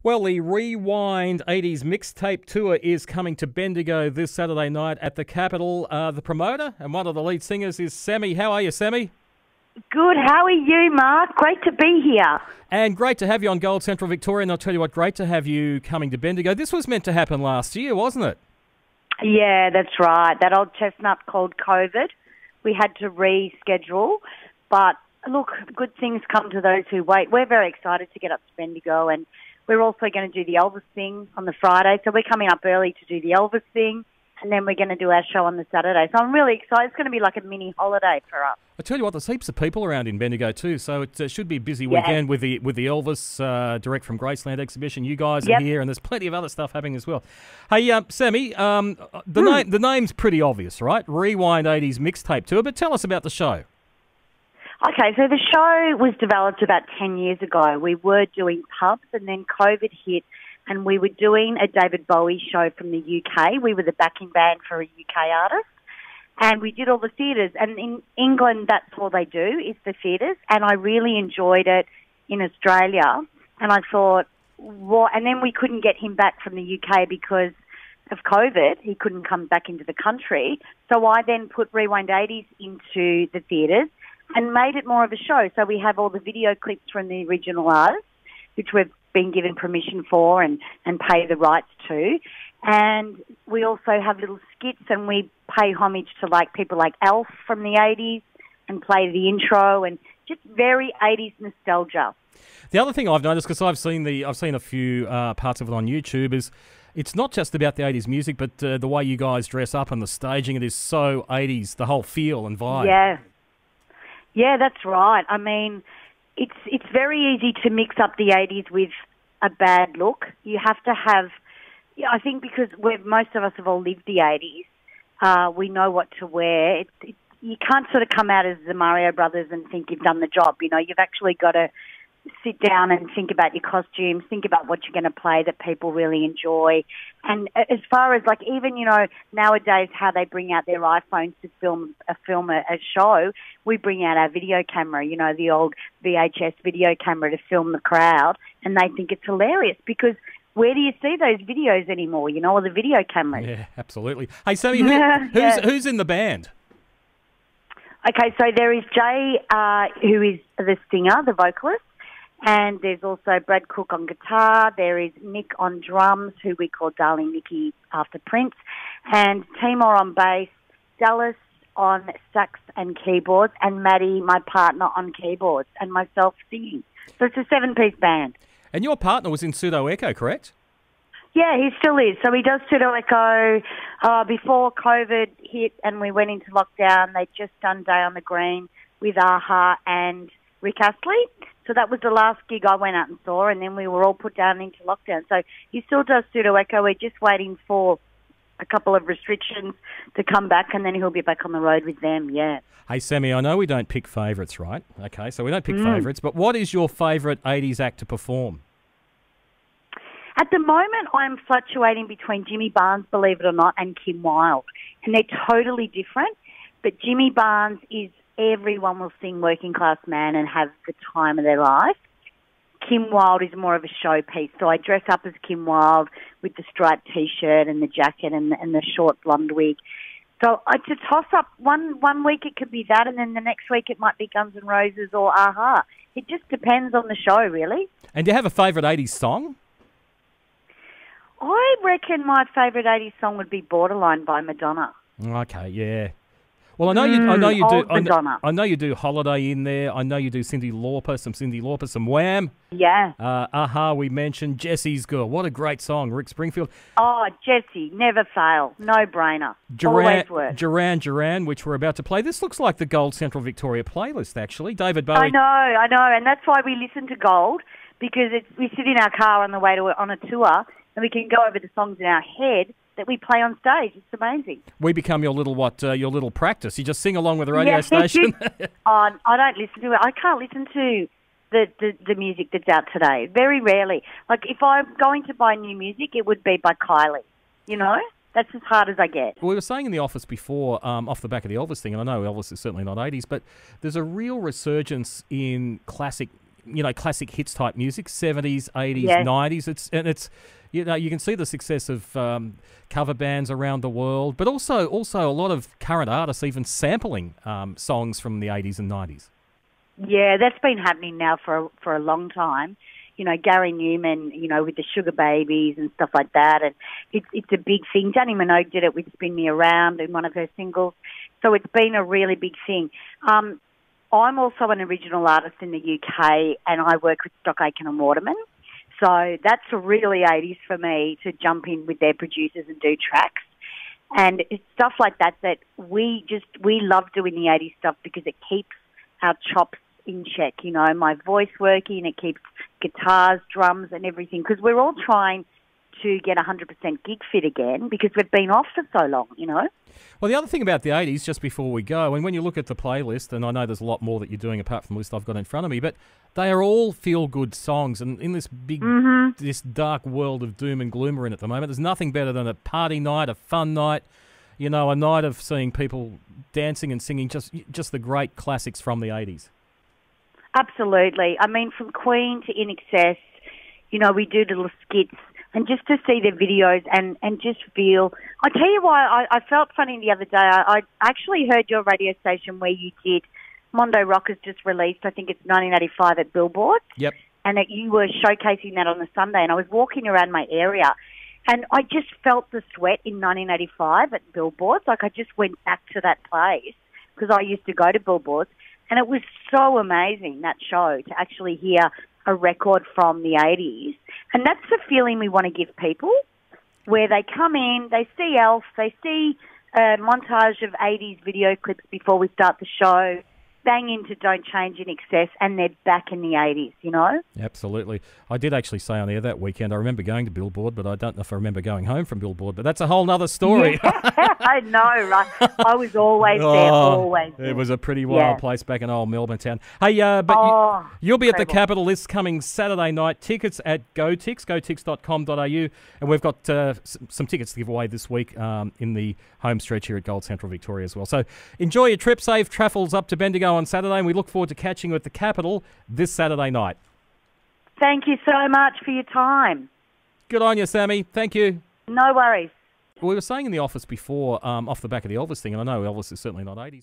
Well, the Rewind 80's Mixtape Tour is coming to Bendigo this Saturday night at the Capitol. The promoter and one of the lead singers is Sammy. How are you, Sammy? Good. How are you, Mark? Great to be here. And great to have you on Gold Central Victoria. And I'll tell you what, great to have you coming to Bendigo. This was meant to happen last year, wasn't it? Yeah, that's right. That old chestnut called COVID. We had to reschedule. But look, good things come to those who wait. We're very excited to get up to Bendigo, and we're also going to do the Elvis thing on the Friday. So we're coming up early to do the Elvis thing, and then we're going to do our show on the Saturday. So I'm really excited. It's going to be like a mini holiday for us. I tell you what, there's heaps of people around in Bendigo too, so it should be a busy weekend with the Elvis Direct from Graceland exhibition. You guys are here, and there's plenty of other stuff happening as well. Hey, Sammy, the name's pretty obvious, right? Rewind 80's Mixtape Tour, but tell us about the show. Okay, so the show was developed about 10 years ago. We were doing pubs, and then COVID hit, and we were doing a David Bowie show from the UK. We were the backing band for a UK artist, and we did all the theatres. And in England, that's all they do is the theatres, and I really enjoyed it in Australia. And I thought, what? And then we couldn't get him back from the UK because of COVID. He couldn't come back into the country. So I then put Rewind 80's into the theatres and made it more of a show. So we have all the video clips from the original artists, which we've been given permission for and pay the rights to. And we also have little skits, and we pay homage to like people like Elf from the 80s and play the intro, and just very 80s nostalgia. The other thing I've noticed, because I've seen a few parts of it on YouTube, is it's not just about the 80s music, but the way you guys dress up and the staging. It is so 80s, the whole feel and vibe. Yeah, that's right. I mean, it's very easy to mix up the 80s with a bad look. You have to have, I think because most of us have all lived the 80s, we know what to wear. You can't sort of come out as the Mario Brothers and think you've done the job. You know, you've actually got to sit down and think about your costumes, think about what you're going to play that people really enjoy. And as far as like even, you know, nowadays how they bring out their iPhones to film a show, we bring out our video camera, you know, the old VHS video camera to film the crowd, and they think it's hilarious because where do you see those videos anymore, you know, or the video cameras? Yeah, absolutely. Hey, Sammy, who's in the band? Okay, so there is Jay, who is the singer, the vocalist. And there's also Brad Cook on guitar. There is Nick on drums, who we call Darling Nicky after Prince. And Timor on bass, Dallas on sax and keyboards, and Maddie, my partner, on keyboards, and myself singing. So it's a 7-piece band. And your partner was in Pseudo Echo, correct? Yeah, he still is. So he does Pseudo Echo. Before COVID hit and we went into lockdown, they'd just done Day on the Green with Aha and Rick Astley. So that was the last gig I went out and saw, and then we were all put down into lockdown. So he still does Pseudo Echo. We're just waiting for a couple of restrictions to come back, and then he'll be back on the road with them, yeah. Hey, Sammy, I know we don't pick favourites, right? Okay, so we don't pick favourites, but what is your favourite 80s act to perform? At the moment, I'm fluctuating between Jimmy Barnes, believe it or not, and Kim Wilde. And they're totally different, but Jimmy Barnes is everyone will sing Working Class Man and have the time of their life. Kim Wilde is more of a showpiece. So I dress up as Kim Wilde with the striped T-shirt and the jacket and the short blonde wig. So to toss up, one week it could be that, and then the next week it might be Guns N' Roses or Aha. It just depends on the show, really. And do you have a favourite 80s song? I reckon my favourite 80s song would be Borderline by Madonna. Okay, yeah. Well, I know you do. I know you do Holiday in there. I know you do some Cyndi Lauper, some Wham. Yeah. Aha, we mentioned Jessie's Girl. What a great song, Rick Springfield. Oh, Jessie, never fail, no brainer. Always work. Duran, which we're about to play. This looks like the Gold Central Victoria playlist, actually. David Bowie. I know, and that's why we listen to Gold, because we sit in our car on the way on a tour, and we can go over the songs in our head that we play on stage. It's amazing. We become your little practice. You just sing along with the radio station. I don't listen to it. I can't listen to the music that's out today. Very rarely. Like if I'm going to buy new music, it would be by Kylie. You know, that's as hard as I get. We were saying in the office before, off the back of the Elvis thing, and I know Elvis is certainly not 80s, but there's a real resurgence in classic classic hits type music, 70s, 80s, Yes. 90s. It's you can see the success of cover bands around the world, but also a lot of current artists even sampling songs from the 80s and 90s. Yeah, that's been happening now for a long time. Gary Newman, with the Sugar Babies and stuff like that, and it's a big thing. Danny Minogue did it with Spin Me Around in one of her singles, so it's been a really big thing. I'm also an original artist in the UK, and I work with Stock Aitken and Waterman, so that's really 80s for me to jump in with their producers and do tracks. And it's stuff like that we love doing the 80s stuff because it keeps our chops in check, my voice working, it keeps guitars, drums and everything, because we're all trying to get 100% gig fit again because we've been off for so long, Well, the other thing about the 80s, just before we go, and when you look at the playlist, and I know there's a lot more that you're doing apart from the list I've got in front of me, but they are all feel-good songs, and in this big, this dark world of doom and gloom we're in at the moment, there's nothing better than a party night, a fun night, a night of seeing people dancing and singing just the great classics from the 80s. Absolutely. I mean, from Queen to In Excess, we do little skits, and just to see their videos and just feel... I tell you why I felt funny the other day. I actually heard your radio station where you did... Mondo Rock has just released, I think it's 1985 at Billboard. Yep. And you were showcasing that on a Sunday, and I was walking around my area, and I just felt the sweat in 1985 at Billboard. Like, I just went back to that place because I used to go to Billboard. And it was so amazing, that show, to actually hear a record from the 80s. And that's the feeling we want to give people, where they come in, they see Elf, they see a montage of 80s video clips before we start the show, bang into Don't Change In Excess, and they're back in the 80s, Absolutely. I did actually say on air that weekend, I remember going to Billboard, but I don't know if I remember going home from Billboard, but that's a whole nother story. Yeah, I know, right? I was always there, always there. It was a pretty wild place back in old Melbourne town. Hey, but you'll be at the Capitol this coming Saturday night. Tickets at GoTix, gotix.com.au, and we've got some tickets to give away this week in the home stretch here at Gold Central Victoria as well. So enjoy your trip, safe travels up to Bendigo on Saturday, and we look forward to catching you at the Capitol this Saturday night. Thank you so much for your time. Good on you, Sammy. Thank you. No worries. We were saying in the office before, off the back of the Elvis thing, and I know Elvis is certainly not 80s.